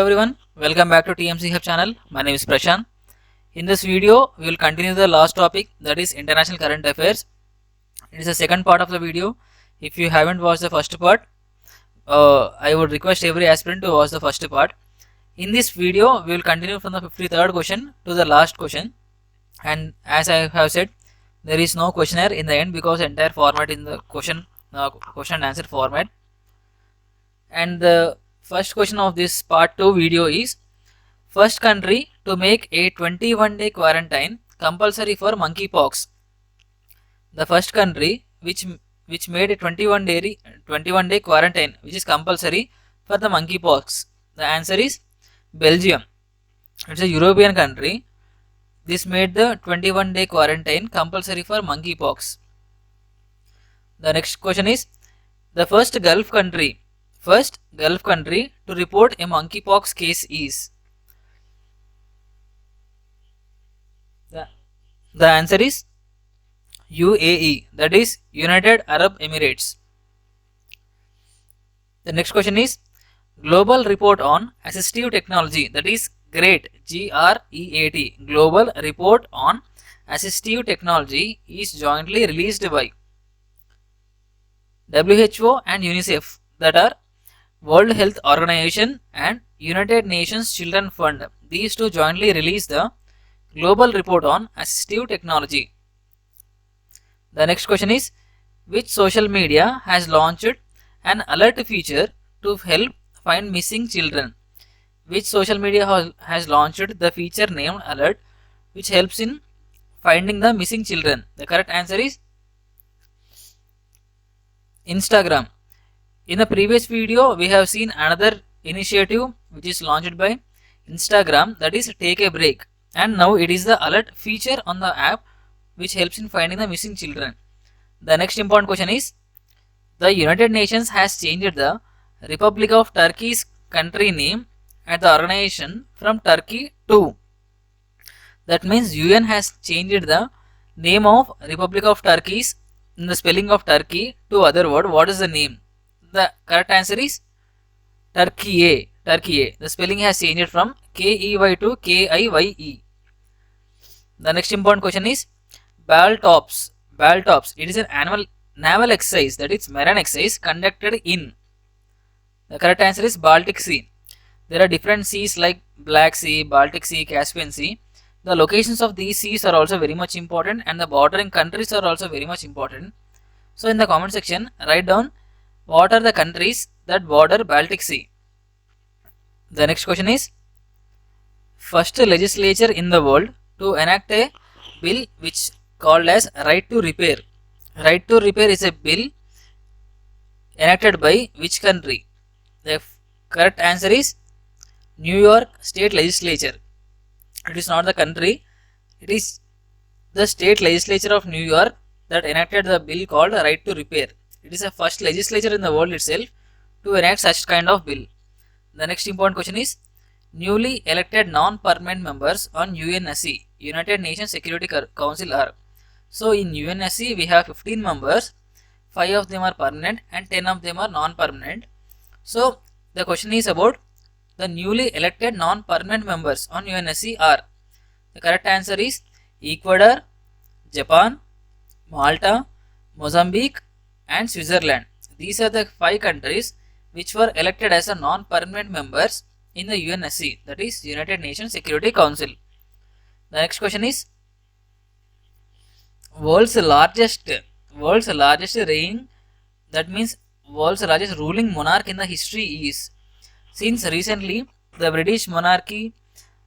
everyone, welcome back to TMC Hub channel. My name is Prashant. In this video, we will continue the last topic, that is international current affairs. It is the second part of the video. If you haven't watched the first part, I would request every aspirant to watch the first part. In this video, we will continue from the 53rd question to the last question. And as I have said, there is no questionnaire in the end because entire format in the question and answer format. And the first question of this part 2 video is: first country to make a 21-day quarantine compulsory for monkeypox. The first country which made a 21-day quarantine which is compulsory for the monkeypox. The answer is Belgium. It's a European country. This made the 21-day quarantine compulsory for monkeypox. The next question is: the first Gulf country to report a monkeypox case is. The answer is UAE, that is United Arab Emirates. The next question is: global report on assistive technology, that is GREAT, GREAT, global report on assistive technology is jointly released by WHO and UNICEF, that are World Health Organization and United Nations Children Fund. These two jointly released the global report on assistive technology. The next question is: which social media has launched an alert feature to help find missing children? Which social media has launched the feature named alert which helps in finding the missing children? The correct answer is Instagram. In the previous video, we have seen another initiative which is launched by Instagram, that is Take a Break, and now it is the alert feature on the app which helps in finding the missing children. The next important question is: the United Nations has changed the Republic of Turkey's country name at the organization from Turkey to. That means UN has changed the name of Republic of Turkey's in the spelling of Turkey to other word. What is the name? The correct answer is Turkey. The spelling has changed from KEY to KIYE. The next important question is: BALTOPS. It is an annual naval exercise, that is marine exercise conducted in. The correct answer is Baltic Sea. There are different seas like Black Sea, Baltic Sea, Caspian Sea. The locations of these seas are also very much important, and the bordering countries are also very much important. So in the comment section, write down what are the countries that border Baltic Sea. The next question is: first legislature in the world to enact a bill which called as Right to Repair. Right to Repair is a bill enacted by which country? The correct answer is New York State Legislature. It is not the country, it is the state legislature of New York that enacted the bill called Right to Repair. It is the first legislature in the world itself to enact such kind of bill. The next important question is: newly elected non-permanent members on UNSC, United Nations Security Council are. So in UNSC we have 15 members, 5 of them are permanent and 10 of them are non-permanent. So the question is about the newly elected non-permanent members on UNSC are. The correct answer is Ecuador, Japan, Malta, Mozambique and Switzerland. These are the 5 countries which were elected as a non-permanent members in the UNSC, that is United Nations Security Council. The next question is: world's largest reigning, that means world's largest ruling monarch in the history is. Since recently the British monarchy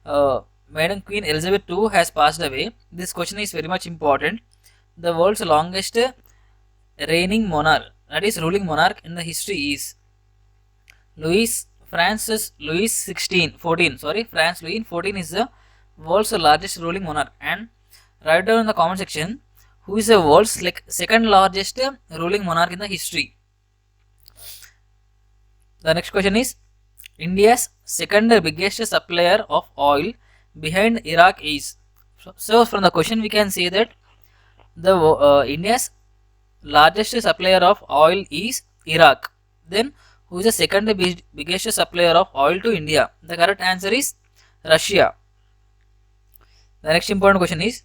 Madam Queen Elizabeth II has passed away, this question is very much important. The world's longest reigning monarch, that is ruling monarch in the history is France Louis XIV is the world's largest ruling monarch. And write down in the comment section who is the world's second largest ruling monarch in the history. The next question is: India's second biggest supplier of oil behind Iraq is. So from the question we can say that the India's largest supplier of oil is Iraq. Then who is the second biggest supplier of oil to India? The correct answer is Russia. The next important question is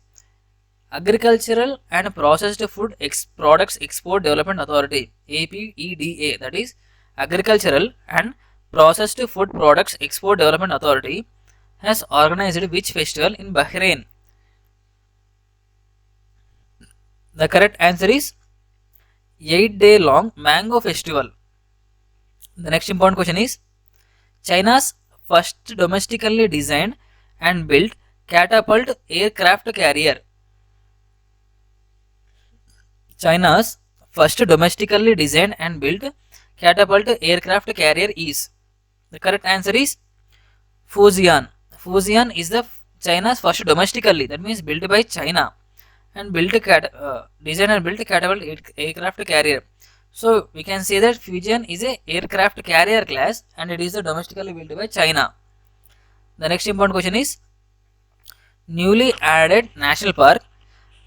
Agricultural and Processed Food Products Export Development Authority, APEDA, that is Agricultural and Processed Food Products Export Development Authority, has organized which festival in Bahrain? The correct answer is 8-day long Mango Festival. The next important question is China's first domestically designed and built catapult aircraft carrier. China's first domestically designed and built catapult aircraft carrier is. The correct answer is Fujian. Fujian is the China's first domestically, that means built by China, and built designed and built catapult aircraft carrier. So we can say that Fujian is a aircraft carrier class and it is domestically built by China. The next important question is newly added national park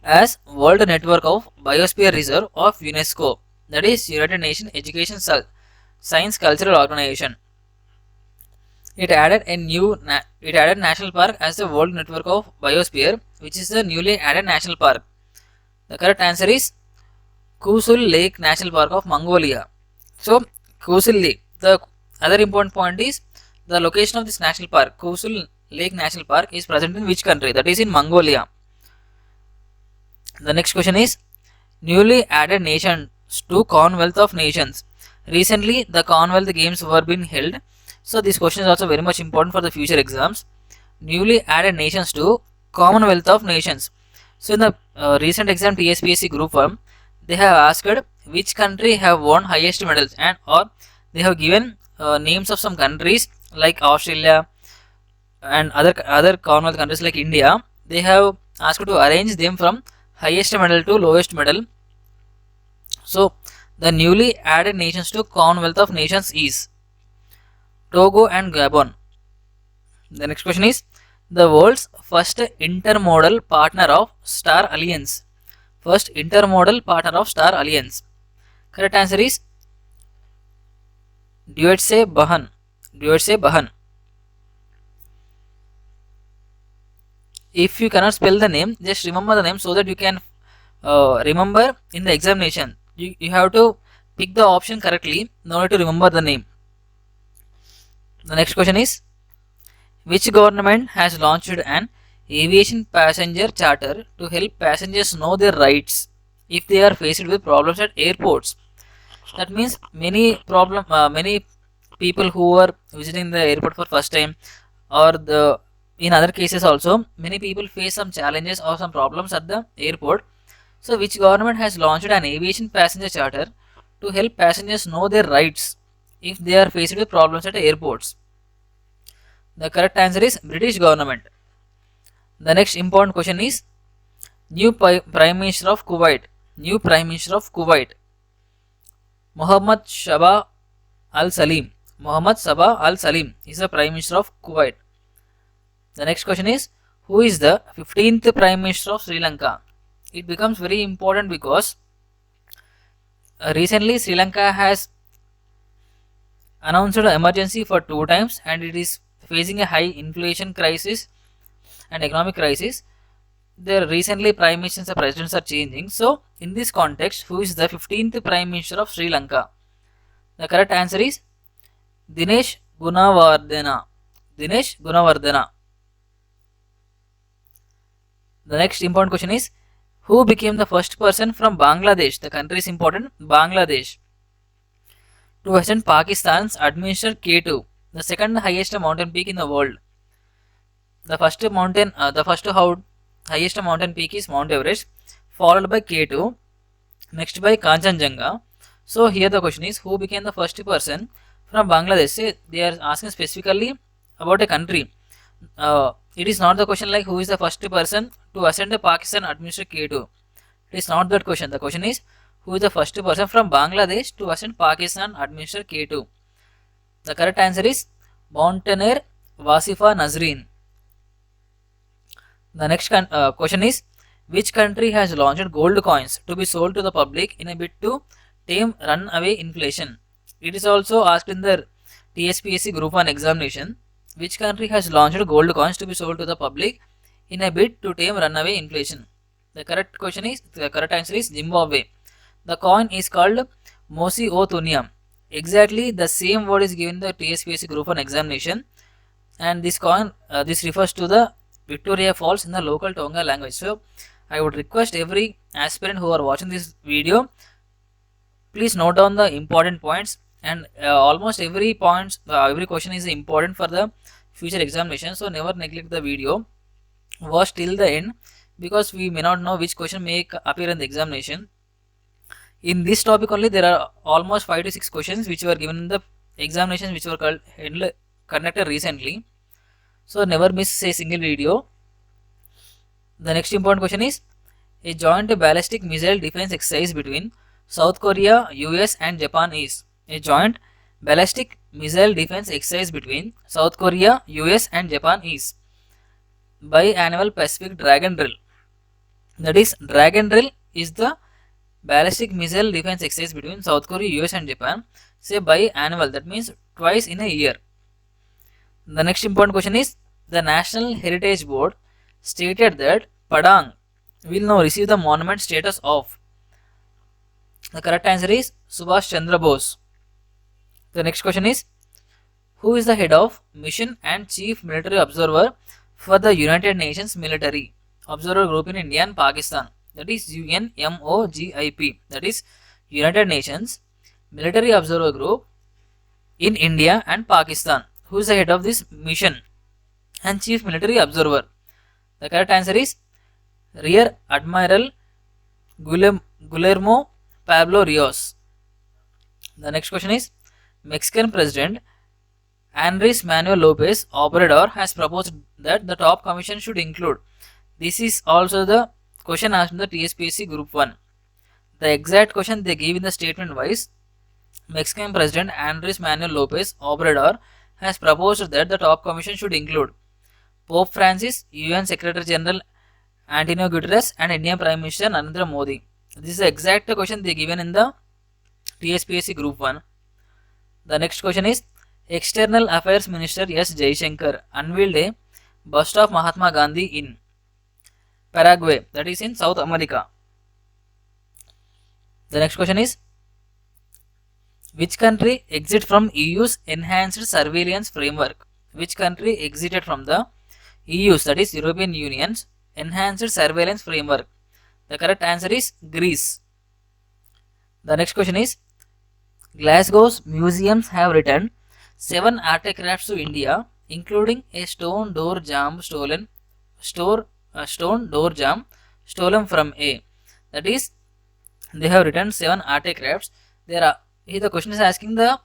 as World Network of Biosphere Reserve of UNESCO, that is United Nations Education Science Cultural Organization. It added national park as the World Network of Biosphere, which is the newly added national park. The correct answer is Kusul Lake National Park of Mongolia. So Kusul Lake. The other important point is the location of this national park, Kusul Lake National Park, is present in which country? That is in Mongolia. The next question is newly added nations to Commonwealth of Nations. Recently the Commonwealth Games were being held. So this question is also very much important for the future exams. Newly added nations to Commonwealth of Nations. So in the recent exam TSPSC Group 1, they have asked which country have won highest medals, and or they have given names of some countries like Australia and other Commonwealth countries like India. They have asked to arrange them from highest medal to lowest medal. So the newly added nations to Commonwealth of Nations is Togo and Gabon. The next question is the world's first intermodal partner of Star Alliance. First intermodal partner of Star Alliance. Correct answer is Deutsche Bahn. Deutsche Bahn. If you cannot spell the name, just remember the name so that you can remember in the examination. You have to pick the option correctly in order to remember the name. The next question is which government has launched an aviation passenger charter to help passengers know their rights if they are faced with problems at airports? That means many people who are visiting the airport for first time, or in other cases also, many people face some challenges or some problems at the airport. So which government has launched an aviation passenger charter to help passengers know their rights if they are faced with problems at airports? The correct answer is British government. The next important question is new Prime Minister of Kuwait. New Prime Minister of Kuwait, Mohammed Sabah Al Salim. Mohammed Sabah Al Salim is the Prime Minister of Kuwait. The next question is who is the 15th Prime Minister of Sri Lanka? It becomes very important because recently Sri Lanka has announced an emergency for 2 times and it is facing a high inflation crisis and economic crisis. The recently Prime Ministers and Presidents are changing. So in this context, who is the 15th Prime Minister of Sri Lanka? The correct answer is Dinesh Gunawardena. Dinesh Gunawardena. The next important question is who became the first person from Bangladesh? The country is important, Bangladesh, to ascend Pakistan's administered K2, the second highest mountain peak in the world. The first highest mountain peak is Mount Everest, followed by K2, next by Kanchenjunga. So here the question is who became the first person from Bangladesh? Say they are asking specifically about a country. It is not the question like who is the first person to ascend the Pakistan administered K2. It is not that question. The question is who is the first person from Bangladesh to ascend Pakistan administered K2. The correct answer is Mountaineer Wasifa Nazreen. The next question is which country has launched gold coins to be sold to the public in a bid to tame runaway inflation? It is also asked in the TSPSC Group 1 examination. Which country has launched gold coins to be sold to the public in a bid to tame runaway inflation? The correct answer is Zimbabwe. The coin is called Mosi O Tunia. Exactly the same word is given in the TSPSC Group 1 examination, and this coin this refers to the Victoria Falls in the local Tonga language. So I would request every aspirant who are watching this video, please note down the important points, and almost every question is important for the future examination. So never neglect the video, watch till the end, because we may not know which question may appear in the examination. In this topic only there are almost 5 to 6 questions which were given in the examinations which were conducted recently. So never miss a single video. The next important question is, a joint ballistic missile defense exercise between South Korea, US and Japan is. A joint ballistic missile defense exercise between South Korea, US and Japan is biannual Pacific Dragon Drill. That is, Dragon Drill is the ballistic missile defense exercise between South Korea, US and Japan. Say biannual, that means twice in a year. The next important question is, the National Heritage Board stated that Padang will now receive the monument status of. The correct answer is Subhash Chandra Bose. The next question is, who is the head of mission and chief military observer for the United Nations Military Observer Group in India and Pakistan? That is UNMOGIP. That is United Nations Military Observer Group in India and Pakistan. Who is the head of this mission and chief military observer? The correct answer is Rear Admiral Guillermo Pablo Rios. The next question is, Mexican President Andres Manuel Lopez Obrador has proposed that the top commission should include. This is also the question asked in the TSPSC Group 1. The exact question they gave in the statement wise, Mexican President Andres Manuel Lopez Obrador has proposed that the top commission should include Pope Francis, UN Secretary General Antonio Guterres and Indian Prime Minister Narendra Modi. This is the exact question they given in the TSPSC Group 1. The next question is, External Affairs Minister S. Jaishankar unveiled a bust of Mahatma Gandhi in Paraguay, that is in South America. The next question is, which country exited from EU's enhanced surveillance framework? Which country exited from the EU's, that is European Union's enhanced surveillance framework? The correct answer is Greece. The next question is, Glasgow's museums have returned 7 artifacts to India, including a stone door jam stolen from A. That is, they have returned 7 artifacts. Here the question is asking, the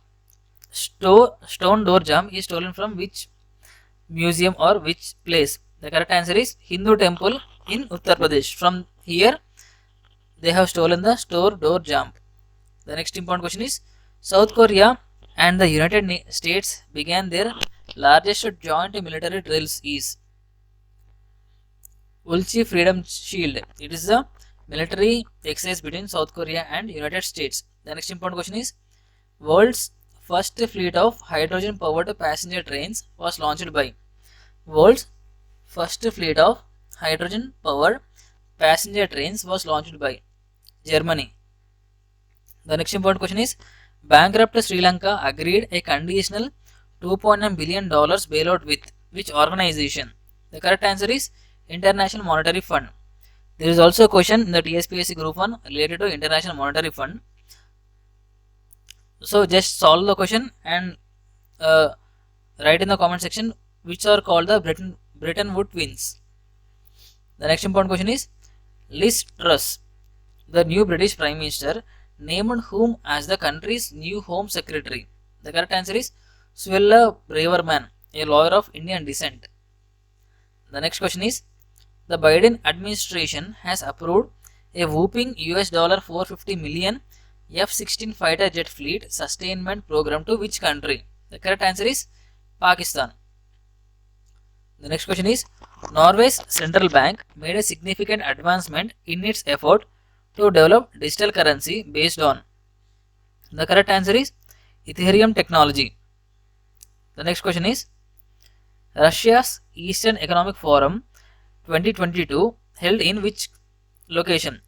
stone door jam is stolen from which museum or which place? The correct answer is Hindu temple in Uttar Pradesh. From here they have stolen the stone door jam. The next important question is, South Korea and the United States began their largest joint military drills is Ulchi Freedom Shield. It is the military exercise between South Korea and United States. The next important question is, world's first fleet of hydrogen powered passenger trains was launched by. World's first fleet of hydrogen powered passenger trains was launched by Germany. The next important question is, bankrupt Sri Lanka agreed a conditional $2.9 billion bailout with which organization? The correct answer is International Monetary Fund. There is also a question in the TSPSC Group 1 related to International Monetary Fund. So just solve the question and write in the comment section which are called the Bretton Woods twins. The next important question is, Liz Truss, the new British Prime Minister, named whom as the country's new Home Secretary? The correct answer is Suella Braverman, a lawyer of Indian descent. The next question is, the Biden administration has approved a whopping $450 million F-16 fighter jet fleet sustainment program to which country? The correct answer is Pakistan. The next question is, Norway's central bank made a significant advancement in its effort to develop digital currency based on. The correct answer is Ethereum technology. The next question is Russia's Eastern Economic Forum 2022 held in which location?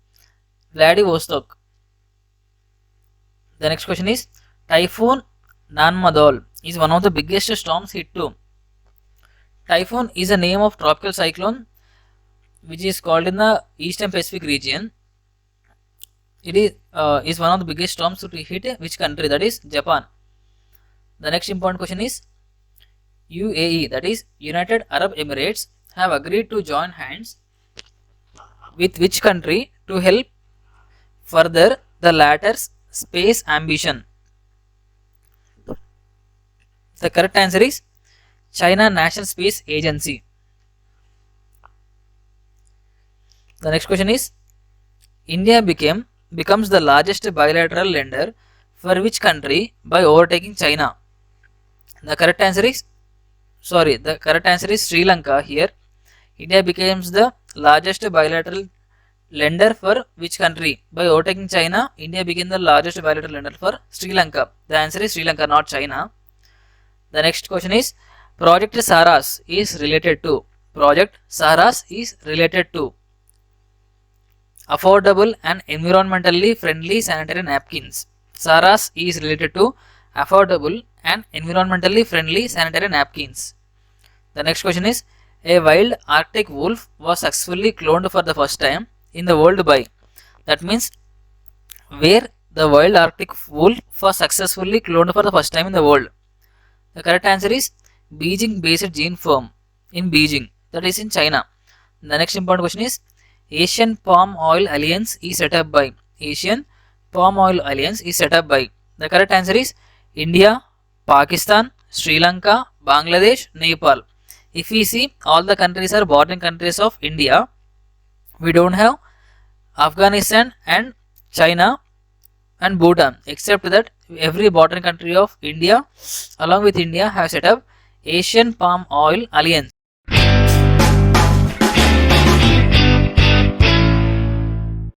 Vladivostok. The next question is Typhoon Nanmadol is one of the biggest storms hit to. Typhoon is a name of tropical cyclone which is called in the Eastern Pacific region. It is one of the biggest storms to hit which country? That is Japan. The next important question is UAE, that is United Arab Emirates, have agreed to join hands with which country to help further the latter's space ambition? The correct answer is China National Space Agency. The next question is India becomes the largest bilateral lender for which country by overtaking China? The correct answer is Sri Lanka. Here India becomes the largest bilateral lender for which country? By overtaking China, India became the largest bilateral lender for Sri Lanka. The answer is Sri Lanka, not China. The next question is Project Saras is related to. Project Saras is related to affordable and environmentally friendly sanitary napkins. Saras is related to affordable and environmentally friendly sanitary napkins. The next question is a wild Arctic wolf was successfully cloned for the first time in the world by. That means where the wild Arctic wolf was successfully cloned for the first time in the world. The correct answer is Beijing based gene firm in Beijing, that is in China. The next important question is Asian Palm Oil Alliance is set up by. Asian Palm Oil Alliance is set up by. The correct answer is India, Pakistan, Sri Lanka, Bangladesh, Nepal. If we see, all the countries are bordering countries of India. We don't have Afghanistan and China and Bhutan, except that every bordering country of India along with India have set up Asian Palm Oil Alliance.